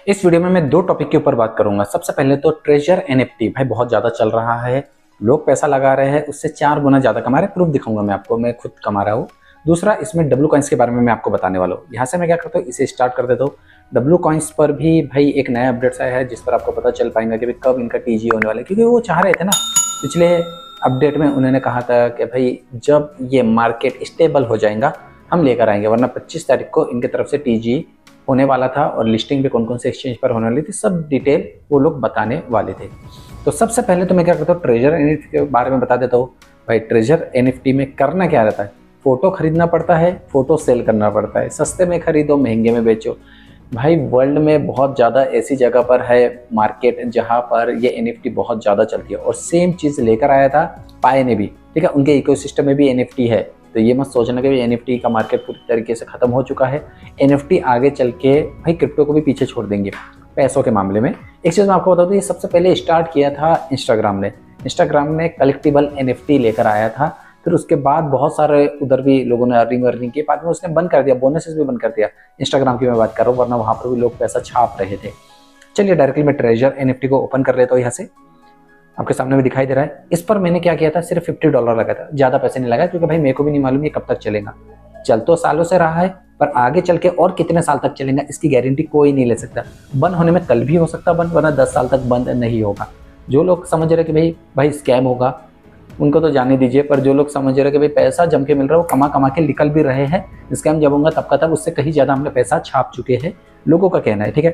इस वीडियो में मैं दो टॉपिक के ऊपर बात करूंगा। सबसे पहले तो ट्रेजर एनएफटी भाई बहुत ज्यादा चल रहा है, लोग पैसा लगा रहे हैं, उससे 4 गुना ज्यादा कमा रहे हैं। प्रूफ दिखाऊंगा मैं आपको, मैं खुद कमा रहा हूँ। दूसरा, इसमें डब्लू कॉइंस के बारे में मैं आपको बताने वाला हूँ। यहाँ से मैं क्या करता हूँ, इसे स्टार्ट कर देता हूँ। डब्लू कॉइंस पर भी भाई एक नया अपडेट्स आया है जिस पर आपको पता चल पाएगा कि भाई कब इनका टीजी होने वाला है, क्योंकि वो चाह रहे थे ना पिछले अपडेट में, उन्होंने कहा था कि भाई जब ये मार्केट स्टेबल हो जाएगा हम लेकर आएंगे, वरना 25 तारीख को इनकी तरफ से टीजी होने वाला था और लिस्टिंग भी कौन कौन से एक्सचेंज पर होने वाली थी, सब डिटेल वो लोग बताने वाले थे। तो सबसे पहले तो मैं क्या करता हूँ, ट्रेजर एनएफटी के बारे में बता देता हूँ। भाई ट्रेजर एनएफटी में करना क्या रहता है, फोटो खरीदना पड़ता है, फोटो सेल करना पड़ता है। सस्ते में खरीदो, महंगे में बेचो। भाई वर्ल्ड में बहुत ज़्यादा ऐसी जगह पर है मार्केट जहाँ पर ये एनएफटी बहुत ज़्यादा चलती है, और सेम चीज़ लेकर आया था पाए ने भी, ठीक है। उनके इकोसिस्टम में भी एनएफटी है, तो ये मत सोचना कि एनएफटी का मार्केट पूरी तरीके से खत्म हो चुका है। एनएफटी आगे चल के भाई क्रिप्टो को भी पीछे छोड़ देंगे पैसों के मामले में। एक चीज़ मैं आपको बता दूँ, ये सबसे पहले स्टार्ट किया था इंस्टाग्राम ने कलेक्टिबल एनएफटी लेकर आया था। फिर उसके बाद बहुत सारे उधर भी लोगों ने अर्निंग की, बाद में उसने बंद कर दिया, बोनसेस भी बंद कर दिया। इंस्टाग्राम की मैं बात कर रहा हूँ, वरना वहाँ पर भी लोग पैसा छाप रहे थे। चलिए डायरेक्टली मैं ट्रेजर एनएफटी को ओपन कर लेता हूँ। यहाँ से आपके सामने में दिखाई दे रहा है। इस पर मैंने क्या किया था, सिर्फ $50 लगा था, ज़्यादा पैसे नहीं लगा, क्योंकि भाई मेरे को भी नहीं मालूम ये कब तक चलेगा। चल तो सालों से रहा है, पर आगे चल के और कितने साल तक चलेगा इसकी गारंटी कोई नहीं ले सकता। बंद होने में कल भी हो सकता बंद, वरना 10 साल तक बंद नहीं होगा। जो लोग समझ रहे कि भाई स्कैम होगा उनको तो जाने दीजिए, पर जो लोग समझ रहे कि भाई पैसा जम के मिल रहा है, वो कमा के निकल भी रहे हैं। स्कैम जब होगा तब का तब, उससे कहीं ज़्यादा हमने पैसा छाप चुके हैं, लोगों का कहना है, ठीक है।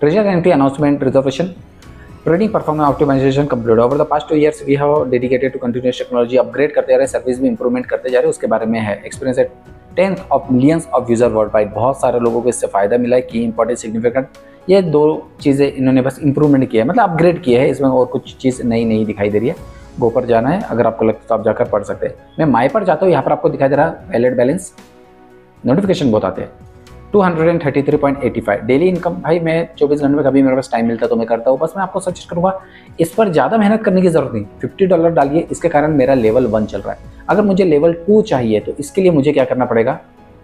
Treasure NFT announcement reservation trading performance optimisation complete. Over the past 2 years we have dedicated to continuous technology, upgrade करते जा रहे हैं, सर्विस भी इंप्रूवमेंट करते जा रहे हैं, उसके बारे में है। Experience eight 10th of millions of user world wide, बहुत सारे लोगों को इससे फायदा मिला है। की इंपॉर्टेंट सिग्निफिकेंट, ये 2 चीज़ें इन्होंने बस इंप्रूवमेंट किया है, मतलब अपग्रेड किया है, इसमें और कुछ चीज़ नई दिखाई दे रही है। गो पर जाना है, अगर आपको लगता है तो आप जाकर पढ़ सकते हैं। मैं माई पर जाता हूँ, यहाँ पर आपको दिखाई दे रहा है वैलेट बैलेंस, नोटिफिकेशन बहुत आते हैं। 233.85 डेली इनकम। भाई मैं 24 घंटे में कभी मेरे पास टाइम मिलता है तो मैं करता हूँ। बस मैं आपको सजेस्ट करूँगा, इस पर ज़्यादा मेहनत करने की जरूरत नहीं। $50 डालिए, इसके कारण मेरा लेवल 1 चल रहा है। अगर मुझे लेवल 2 चाहिए तो इसके लिए मुझे क्या करना पड़ेगा,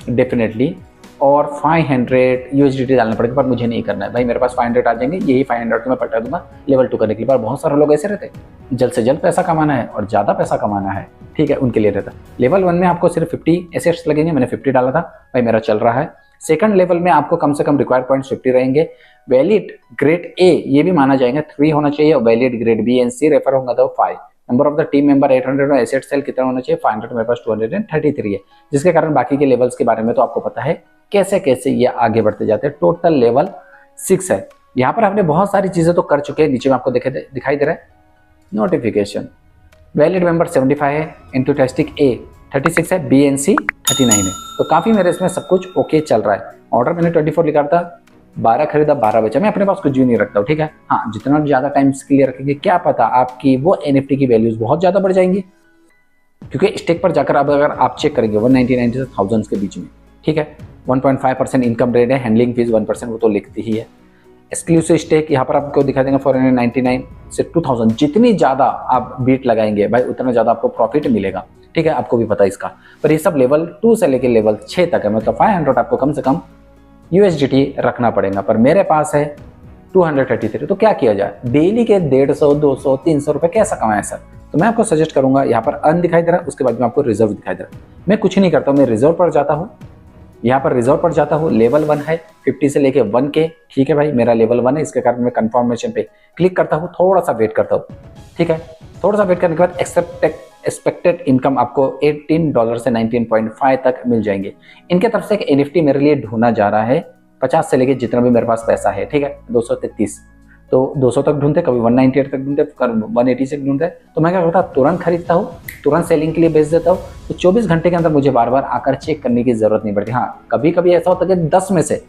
डेफिनेटली और 500 USDT डालना पड़ेगा, पर मुझे नहीं करना है। भाई मेरे पास 500 आ जाएंगे, यही 500 को मैं पटा दूंगा लेवल 2 करने के लिए। पर बहुत सारे लोग ऐसे रहते हैं, जल्द से जल्द पैसा कमाना है और ज़्यादा पैसा कमाना है, ठीक है, उनके लिए रहता है। लेवल 1 में आपको सिर्फ 50 एसेट्स लगेंगे, मैंने 50 डाला था, भाई मेरा चल रहा है। सेकंड लेवल में आपको कम से कम रिक्वायर्ड पॉइंट्स 50 रहेंगे। वैलिड ग्रेड ए ये भी माना जाएगा 3 होना चाहिए, और valid grade B and C refer होगा तो 5। Number of the team member 800 और एसेट सेल कितना होना चाहिए 500, मेरे पास 233 है, जिसके कारण बाकी के लेवल्स के बारे में तो आपको पता है कैसे कैसे ये आगे बढ़ते जाते हैं। टोटल लेवल 6 है। यहाँ पर आपने बहुत सारी चीजें तो कर चुके हैं। नीचे में आपको दिखाई दे रहा है नोटिफिकेशन, वैलिड मेंबर 75 है, इंटूटेस्टिक ए 36 है, बी एन सी 39 है, तो काफी मेरे इसमें सब कुछ ओके चल रहा है। ऑर्डर मैंने 24 लिखा था, 12 खरीदा 12 बेचा। मैं अपने पास कुछ भी नहीं रखता हूँ, ठीक है। हाँ, जितना ज्यादा टाइम इसके लिए रखेंगे, क्या पता आपकी वो एनएफटी की वैल्यूज बहुत ज्यादा बढ़ जाएंगी, क्योंकि स्टेक पर जाकर अब अगर आप चेक करेंगे 199 से 1000 के बीच में, ठीक है। 1.5% इनकम रेट है, हैंडलिंग फीस 1% वो तो लिखती ही है। एक्सक्लूसिव स्टेक यहाँ पर आपको दिखा देंगे 499 से 2000, जितनी ज़्यादा आप बीट लगाएंगे भाई उतना ज़्यादा आपको प्रॉफिट मिलेगा, ठीक है, आपको भी पता है इसका। पर ये सब लेवल 2 से लेकर लेवल 6 तक है, मतलब 500 आपको कम से कम USDT रखना पड़ेगा, पर मेरे पास है 233। तो क्या किया जाए, डेली के 150, 200, 300 रुपये कैसा कमाए सर? तो मैं आपको सजेस्ट करूंगा, यहाँ पर अर्न दिखाई दे रहा है, उसके बाद में आपको रिजर्व दिखाई दे रहा है। मैं कुछ नहीं करता हूँ, मैं रिजर्व पर जाता हूँ। यहाँ पर रिजर्व पर जाता हूँ, लेवल 1 है 50 से लेके 1 के, ठीक है भाई, मेरा लेवल 1 है, इसके कारण मैं कंफर्मेशन पे क्लिक करता हूँ, थोड़ा सा वेट करता हूँ, ठीक है। थोड़ा सा वेट करने के बाद एक्सपेक्टेड इनकम आपको $18 से 19.5 तक मिल जाएंगे। इनके तरफ से एक एनएफटी मेरे लिए ढूंढा जा रहा है, 50 से लेके जितना भी मेरे पास पैसा है, ठीक है, 233, तो 200 तक ढूंढते, कभी 198 तक ढूंढते, कभी 180 से ढूंढते। तो मैं क्या करता हूँ, तुरंत खरीदता हूँ, तुरंत सेलिंग के लिए बेच देता हूँ। तो 24 घंटे के अंदर मुझे बार बार आकर चेक करने की जरूरत नहीं पड़ती। हाँ, कभी कभी ऐसा होता है कि 10 में से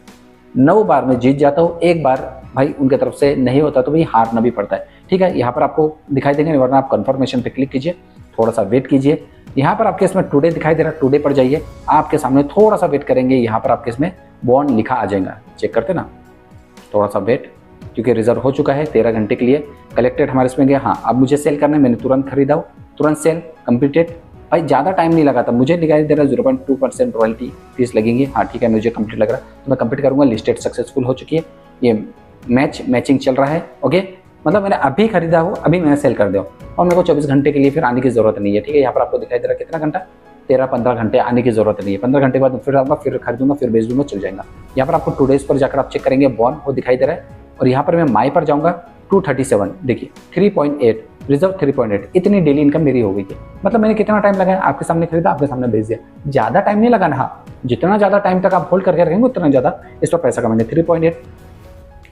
9 बार में जीत जाता हूँ, एक बार भाई उनके तरफ से नहीं होता तो भाई हारना भी पड़ता है, ठीक है। यहाँ पर आपको दिखाई देंगे, वरना आप कंफर्मेशन पे क्लिक कीजिए, थोड़ा सा वेट कीजिए। यहाँ पर आपके इसमें टुडे दिखाई दे रहा है, टुडे पर जाइए, आपके सामने थोड़ा सा वेट करेंगे, यहाँ पर आपके इसमें बॉन्ड लिखा आ जाएगा, चेक करते ना, थोड़ा सा वेट, क्योंकि रिजर्व हो चुका है 13 घंटे के लिए। कलेक्टेड हमारे इसमें गया, हाँ अब मुझे सेल करना है, मैंने तुरंत खरीदा हो, तुरंत सेल कंप्लीटेड। भाई ज़्यादा टाइम नहीं लगा था, मुझे दिखाई दे रहा है 0.2% रॉयल्टी फीस लगेंगी। हाँ ठीक है, मुझे कंप्लीट लग रहा है, तो मैं कंप्लीट करूँगा। लिस्टेड सक्सेसफुल हो चुकी है, ये मैचिंग चल रहा है। ओके, मतलब मैंने अभी खरीदा हो, अभी मैंने सेल कर दिया और मेरे को 24 घंटे के लिए फिर आने की जरूरत नहीं है। ठीक है, यहाँ पर आपको दिखाई दे रहा है कितना घंटा, 13-15 घंटे आने की जरूरत नहीं है। 15 घंटे के बाद फिर आऊँगा, फिर खरीदूंगा, फिर बेच दूंगा, चल जाएगा। यहाँ पर आपको 2 डेज पर जाकर आप चेक करेंगे, बॉन्ड वो दिखाई दे रहा है। और यहाँ पर मैं माई पर जाऊँगा, 237, देखिए 3.8, रिजर्व 3.8, इतनी डेली इनकम मेरी हो गई है। मतलब मैंने कितना टाइम लगाया, आपके सामने खरीदा, आपके सामने बेच दिया, ज़्यादा टाइम नहीं लगाना। हाँ, जितना ज़्यादा टाइम तक आप होल्ड करके रखेंगे उतना ज़्यादा इस पर पैसा कमाएंगे। 3.8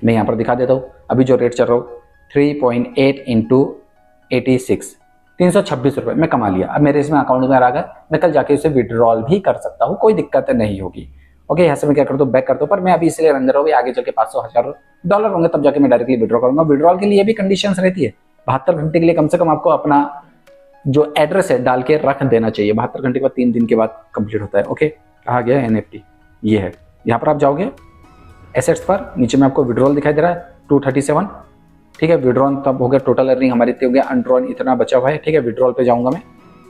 मैं यहाँ पर दिखा देता हूँ, अभी जो रेट चल रहा हूँ 3.8 इंटू 86, 326 रुपये मैं कमा लिया। अब मेरे इसमें अकाउंट में आ गया, मैं कल जाके उसे विड्रॉल भी कर सकता हूँ, कोई दिक्कत नहीं होगी। ओके, यहाँ से मैं क्या करता हूँ, बैक करता हूँ, पर मैं अभी इसलिए रन रहा हूँ, आगे चल के 500-1000 डॉलर होंगे तब जाके मैं डायरेक्टली विड्रॉ करूंगा। विड्रॉल के लिए भी कंडीशंस रहती है, 72 घंटे के लिए कम से कम आपको अपना जो एड्रेस है डाल के रख देना चाहिए। 72 घंटे के बाद 3 दिन के बाद कंप्लीट होता है। ओके, कहा गया NFT, ये है। यहाँ पर आप जाओगे एसेट्स पर, नीचे में आपको विड्रॉल दिखाई दे रहा है 237। ठीक है, विड्रॉल तब हो गया, टोटल अर्निंग हमारी इतनी हो गया, अनड्रॉन इतना बचा हुआ है। ठीक है, विड्रॉल पे जाऊंगा मैं,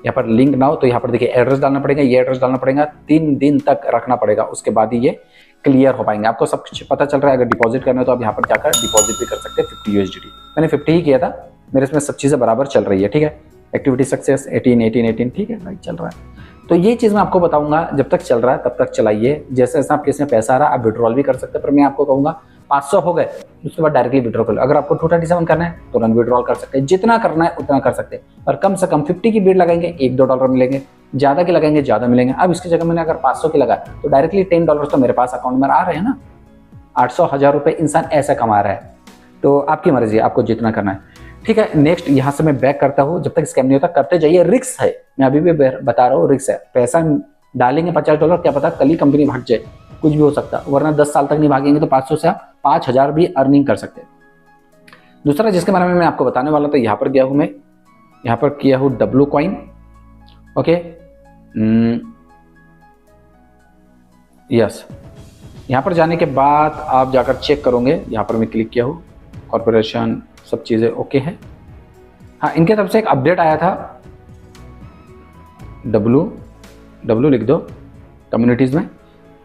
यहाँ पर लिंक ना हो तो यहाँ पर देखिए एड्रेस डालना पड़ेगा, ये एड्रेस डालना पड़ेगा, 3 दिन तक रखना पड़ेगा, उसके बाद ही ये क्लियर हो पाएंगे। आपको सब कुछ पता चल रहा है। अगर डिपॉजिट करना है तो आप यहाँ पर जाकर डिपॉजिट भी कर सकते हैं 50 USDT। मैंने 50 ही किया था, मेरे इसमें सब चीज़ें बराबर चल रही है। ठीक है, एक्टिविटी सक्सेस 18, ठीक है भाई, चल रहा है। तो ये चीज़ मैं आपको बताऊंगा, जब तक चल रहा है तब तक चलाइए। जैसे जैसे आपके इसमें पैसा आ रहा है आप विड्रॉल भी कर सकते हैं, पर मैं आपको कहूँगा 500 हो गए उसके बाद डायरेक्टली विड्रॉ कर लो। अगर आपको 237 करना है तो रन विड्रॉल कर सकते हैं, जितना करना है उतना कर सकते हैं। और कम से कम 50 की बीड लगाएंगे, $1-2 मिलेंगे, ज़्यादा की लगाएंगे ज़्यादा मिलेंगे। अब इसकी जगह मैंने अगर 500 की लगा तो डायरेक्टली $10 तो मेरे पास अकाउंट में आ रहे हैं ना। 800-1000 रुपये इंसान ऐसा कमा रहा है। तो आपकी मर्जी है, आपको जितना करना है। ठीक है, नेक्स्ट यहाँ से मैं बैक करता हूँ। जब तक स्कैम नहीं होता करते जाइए, रिस्क है, मैं अभी भी बता रहा हूँ, रिस्क है। पैसा डालेंगे $50, क्या पता कल ही कंपनी भाग जाए, कुछ भी हो सकता है। वरना 10 साल तक नहीं भागेंगे तो 500 से आप 5000 भी अर्निंग कर सकते हैं। दूसरा जिसके बारे में मैं आपको बताने वाला था, यहाँ पर गया हूँ मैं, यहाँ पर किया हूँ W कॉइन। ओके, यस, यहाँ पर जाने के बाद आप जाकर चेक करोगे, यहाँ पर मैं क्लिक किया हूँ, कॉर्पोरेशन सब चीज़ें ओके है। हाँ, इनके तरफ से एक अपडेट आया था, W लिख दो कम्युनिटीज़ में।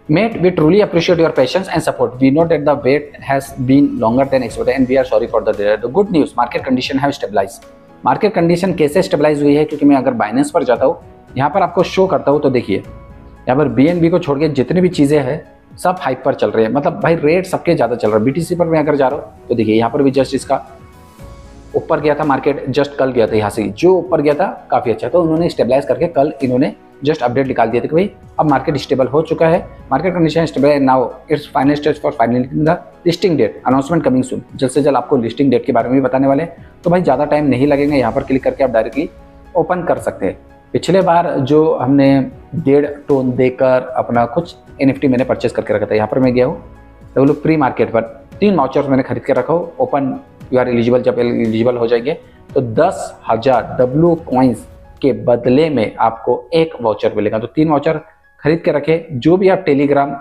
Mate, we truly appreciate your patience and support. We know that the wait has been longer than expected and we are sorry for the delay. The good news, market condition have stabilized. Market condition कैसे stabilise हुई है, क्योंकि मैं अगर Binance पर जाता हूँ, यहाँ पर आपको शो करता हूँ, तो देखिए यहाँ पर BNB को छोड़ के जितनी भी चीज़ें हैं सब हाइप पर चल रही है। मतलब भाई रेट सबके ज़्यादा चल रहा है। BTC पर मैं अगर जा रहा हूँ तो देखिए यहाँ पर भी जस्ट इसका ऊपर गया था, मार्केट जस्ट कल गया था, यहाँ से जो ऊपर गया था काफ़ी अच्छा। तो उन्होंने स्टेबलाइज करके कल इन्होंने जस्ट अपडेट निकाल दिया था कि भाई अब मार्केट स्टेबल हो चुका है, मार्केट कंडीशन स्टेबल है। Now it's final stage for finaling the listing date, announcement coming soon. जल्द से जल्द आपको लिस्टिंग डेट के बारे में भी बताने वाले हैं। तो भाई ज़्यादा टाइम नहीं लगेगा, यहाँ पर क्लिक करके आप डायरेक्टली ओपन कर सकते हैं। पिछले बार जो हमने 1.5 टोन देकर अपना कुछ NFT मैंने परचेस करके रखा था, यहाँ पर मैं गया हूँ W प्री मार्केट पर 3 वाउचर्स मैंने खरीद के रखा हो। ओपन यू आर एलिजिबल, जब एलिजिबल हो जाएंगे तो 10,000 W कॉइन्स के बदले में आपको 1 वाउचर मिलेगा। तो 3 वाउचर खरीद के रखे। जो भी आप टेलीग्राम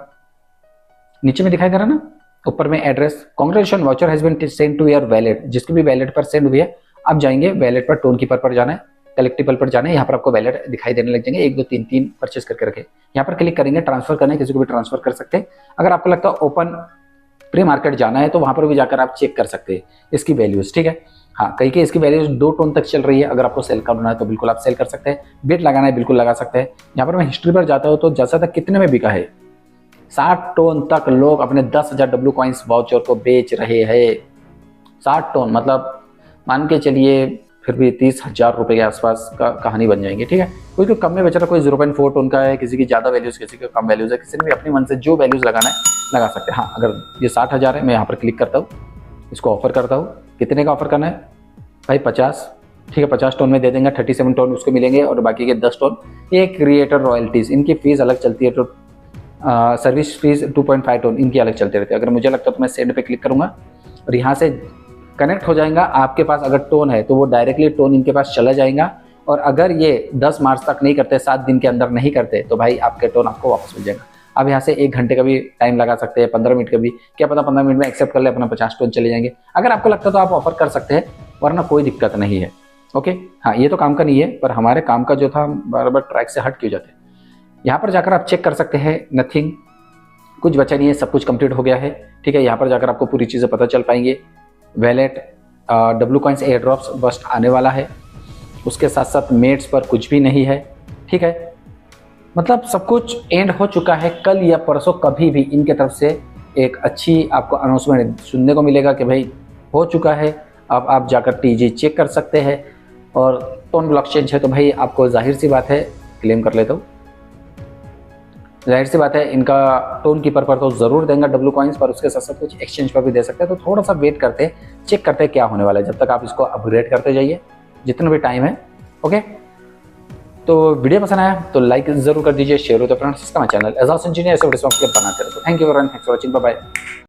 नीचे में दिखाई दे रहा ना, ऊपर में address, congratulation voucher has been send to your wallet, जिसके भी वैलेट पर सेंड हुई है। आप जाएंगे वैलेट पर, टोन कीपर पर जाना है, कलेक्टिबल पर जाना है, यहाँ पर आपको वैलेट दिखाई देने लग जाएंगे। 1 2 3 3 परचेस करके रखे, यहाँ पर क्लिक करेंगे, ट्रांसफर करना है, किसी को भी ट्रांसफर कर सकते हैं। अगर आपको लगता है ओपन प्री मार्केट जाना है तो वहां पर भी जाकर आप चेक कर सकते हैं इसकी वैल्यूज। ठीक है, हाँ, कहीं के इसकी वैल्यूज 2 टोन तक चल रही है। अगर आपको सेल करना है तो बिल्कुल आप सेल कर सकते हैं, बिट लगाना है बिल्कुल लगा सकते हैं। यहाँ पर मैं हिस्ट्री पर जाता हूँ तो जैसा तक कितने में बिका है, 60 टोन तक लोग अपने 10,000 W कॉइन्स वाउचर को बेच रहे हैं। 60 टोन मतलब मान के चलिए फिर भी 30,000 रुपये के आसपास का कहानी बन जाएंगे। ठीक है, कोई कम में बेच रहा है, कोई 0.4 टोन का है, किसी की ज़्यादा वैल्यूज, किसी की कम वैल्यूज है, किसी ने भी अपनी मन से जो वैल्यूज लगाना है लगा सकते हैं। हाँ, अगर ये 60,000 है, मैं यहाँ पर क्लिक करता हूँ, इसको ऑफर करता हूँ। कितने का ऑफर करना है भाई? 50। ठीक है, 50 टोन में दे देंगे, 37 टोन उसको मिलेंगे और बाकी के 10 टोन ये क्रिएटर रॉयल्टीज़, इनकी फीस अलग चलती है। तो सर्विस फीस 2.5 टोन इनकी अलग चलती रहती है। अगर मुझे लगता है तो मैं सेंड पे क्लिक करूँगा और यहाँ से कनेक्ट हो जाएगा। आपके पास अगर टोन है तो वो डायरेक्टली टोन इनके पास चला जाएगा। और अगर ये 10 मार्च तक नहीं करते, 7 दिन के अंदर नहीं करते, तो भाई आपके टोन आपको वापस मिल जाएगा। अब यहाँ से 1 घंटे का भी टाइम लगा सकते हैं, 15 मिनट का भी, क्या पता 15 मिनट में एक्सेप्ट कर ले, अपना 50 टोन चले जाएंगे। अगर आपको लगता है तो आप ऑफर कर सकते हैं, वरना कोई दिक्कत नहीं है। ओके, हाँ, ये तो काम का नहीं है, पर हमारे काम का जो था बार बार ट्रैक से हट क्यों जाते हैं। यहाँ पर जाकर आप चेक कर सकते हैं, नथिंग कुछ बचा नहीं है, सब कुछ कंप्लीट हो गया है। ठीक है, यहाँ पर जाकर आपको पूरी चीज़ें पता चल पाएंगे। Wallet W coins air drops बस्ट आने वाला है, उसके साथ साथ मेट्स पर कुछ भी नहीं है। ठीक है, मतलब सब कुछ एंड हो चुका है। कल या परसों कभी भी इनके तरफ से एक अच्छी आपको अनाउंसमेंट सुनने को मिलेगा कि भाई हो चुका है, अब आप जाकर टीजी चेक कर सकते हैं। और टोन ब्लॉकचेन है तो भाई आपको जाहिर सी बात है, क्लेम कर लेता हूँ, जाहिर सी बात है इनका टोन कीपर पर तो ज़रूर देंगे डब्ल्यू कॉइन्स पर, उसके साथ साथ कुछ एक्सचेंज पर भी दे सकते हैं। तो थोड़ा सा वेट करते, चेक करते क्या होने वाला है, जब तक आप इसको अपग्रेड करते जाइए जितना भी टाइम है। ओके, तो वीडियो पसंद आया तो लाइक जरूर कर दीजिए, शेयर हो तो फ्रेंड्स, इसका चैनल एजाज इंजीनियर ऐसे वीडियो बनाते रहते। Thank you for watching, bye bye.